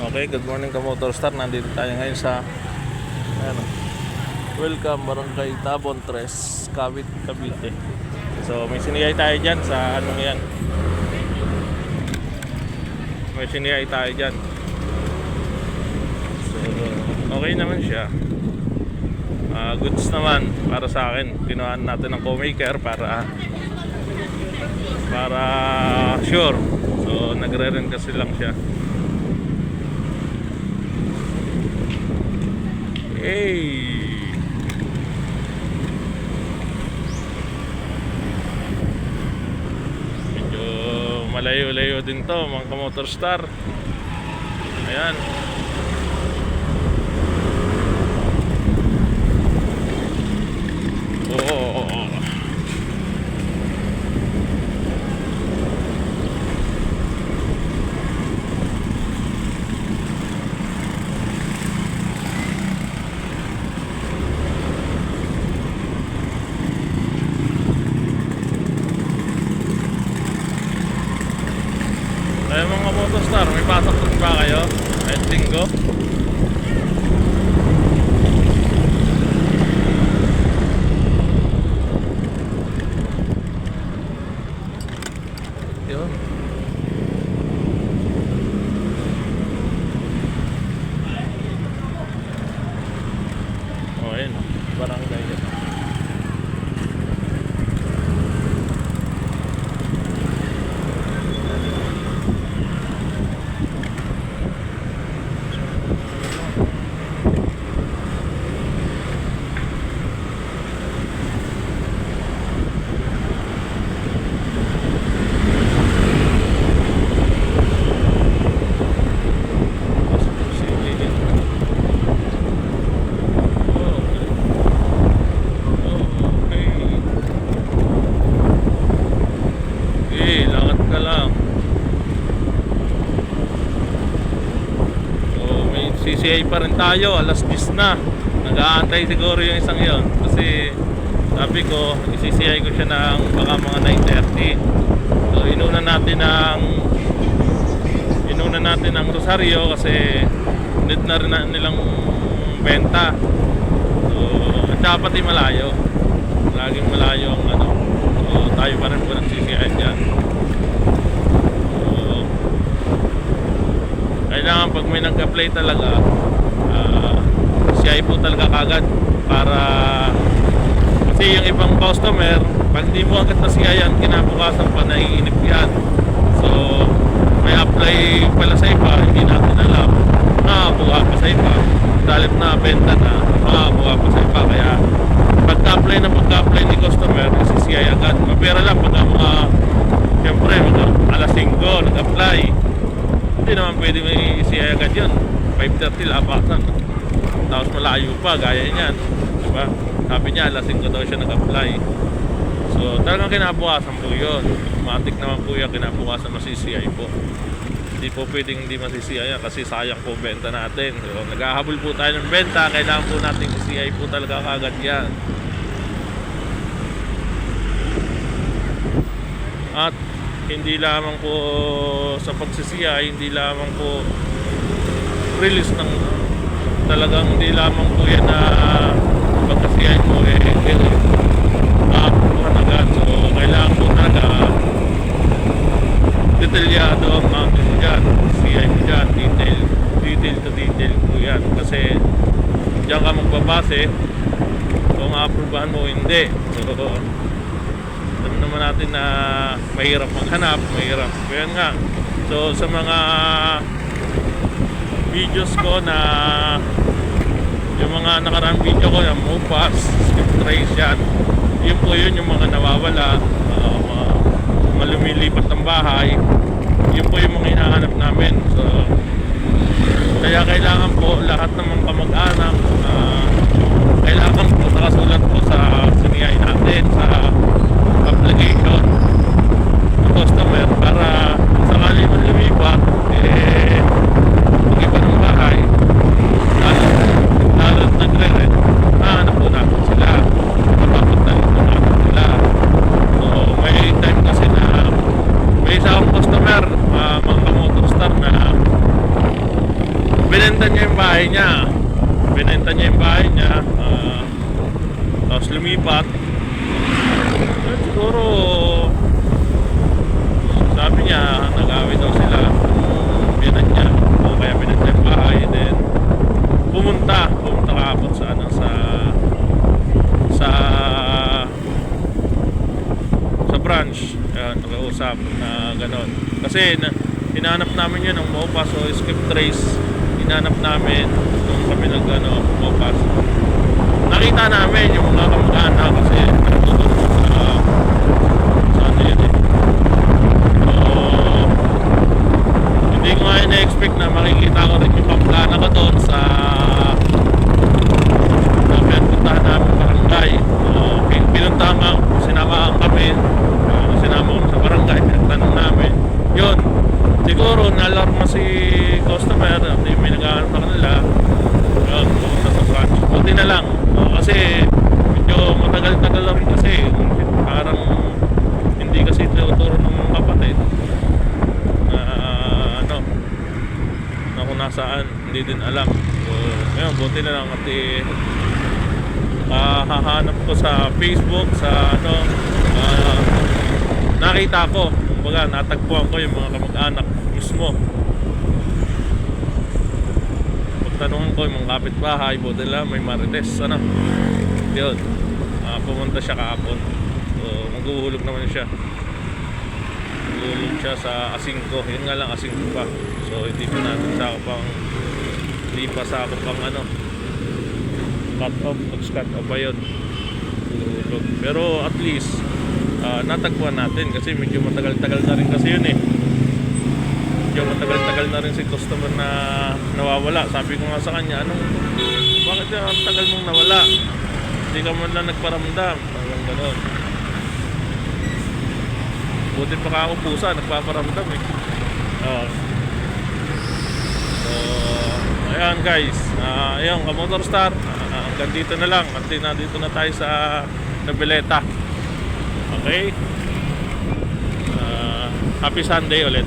Okay, good morning ka Motorstar. Nandito tayo ngayon sa Welcome Barangay Tabon Tres, Cavite, Cavite. So may siniyay tayo dyan sa yan. May siniyay tayo dyan. So okay naman siya. Goods naman para sa akin. Kinuhaan natin ng co-maker para sure. So nagre-rent kasi lang siya. Hey. Medyo malayo-layo din to mga ka-Motorstar. Ayan. Oo. Ay mga Motorstar, may pasok din ba kayo? Kahit linggo? Yun. Oh, ayun. Barangay yun. CCA pa rin tayo, alas 10 na. Nag-aantay siguro yung isang yon kasi sabi ko, i-CCI ko siya ng baka mga 9:30. So inuna natin ang Rosario kasi need na rin nilang benta. So at saka pati malayo. Laging malayo ang So tayo pa rin po nag-CCI dyan. Kailangan pag may nag-apply talaga CI po talaga kagad para kasi yung ibang customer pag di mo agad na CI yan kinabukasan pa naiinip yan. So may apply pala sa iba, hindi natin alam, makabuka pa sa iba, dalip na benta na, makabuka pa sa iba. Kaya pagka-apply ni customer CI agad, mapera lang pag mga siyempre alas 5 nag-apply, hindi naman pwede may CI agad yun. 5:30 labasan. Tapos malayo pa, gaya niyan, diba? Sabi niya alas 5 daw siya nag-apply. So talagang kinabukasan po yun. Automatic naman po yung kinabukasan masi-CI po. Hindi po pwedeng hindi masi-CI yan kasi sayang po benta natin. So naghahabol po tayo ng benta, kailangan po natin i-CI po talaga kagad yan. At hindi lamang po sa pagsisiyay, hindi lamang po release ng talagang hindi lamang po yan na pagkasiyay mo makapuhan agad. So kailangan po talaga detalyado ang mountain dyan, siyay mo dyan, detail to detail po yan kasi dyan ka magbabase kung approvehan mo o hindi. So alam naman natin na mahirap maghanap, mahirap. Kaya nga, so sa mga videos ko na yung mga nakarang video ko na Mopas, skip trace yan, yun po yun yung mga nawawala, mga lumilipat ng bahay, yun po yung mga hinahanap namin. So kaya kailangan po lahat ng mga kamag-anak kailangan po nakasulat po sa siniyay natin sa application ng customer para sakali man lumipat mag-iba ng bahay lalo nagre-rent, nahanap po natin sila, mapapunta ito natin sila. So may time kasi na may isa akong customer mga motor binenta niya yung bahay niya. Binenta niya yung bahay niya. Tapos lumipat. At siguro, sabi niya, nag-away daw sila. Binan niya. O kaya binenta yung bahay. Then, pumunta kahapon sa ano, sa branch. Ayan, nag-uusap na gano'n. Kasi hinanap namin yun ng MOPAS o skip trace. Hinanap namin nung kami MOPAS. Nakita namin yung mga kamag-anak kasi nagtuturo sa ano yun eh. So, hindi ko nga ina-expect na makikita ko rin yung kamag-anak ko doon sa pinuntahan namin barangay. Pinuntahan nga, sinamaan kami. Sinama kami sa barangay, pinagtanong namin. Yun, siguro na-alarma si customer, hindi may nag-aaral pa kanila. Yun, pumunta sa branch. Buti na lang. Kasi medyo matagal-tagal na rin kasi. Parang hindi kasi tinuturo ng mga kapatid na na kung nasaan, hindi din alam. So, ngayon, buti na lang at hahanap ko sa Facebook, sa nakita ko, kumbaga natagpuan ko yung mga kamag-anak mismo. Pagtanungan ko yung mga kapitbahay, buti lang may marites, yun, pumunta siya kahapon. So maghuhulog naman siya, maghuhulog siya sa Asingko. Yun nga lang, Asingko pa. So hindi pa natin sakopang, hindi pa sakopang cut off, cut off pa yun, maghuhulog. Pero at least natagpuan natin kasi medyo matagal-tagal na rin kasi yun eh. Medyo matagal-tagal na rin si customer na nawawala. Sabi ko nga sa kanya, bakit ang tagal mong nawala? Hindi ka man lang nagparamdam. Parang gano'n. Buti pa ka upusa, nagpaparamdam eh. So, ayan guys. Ayan, Kamotor Star. Hanggang dito na lang. At dito na tayo sa Noveleta. Okay? Happy Sunday ulit.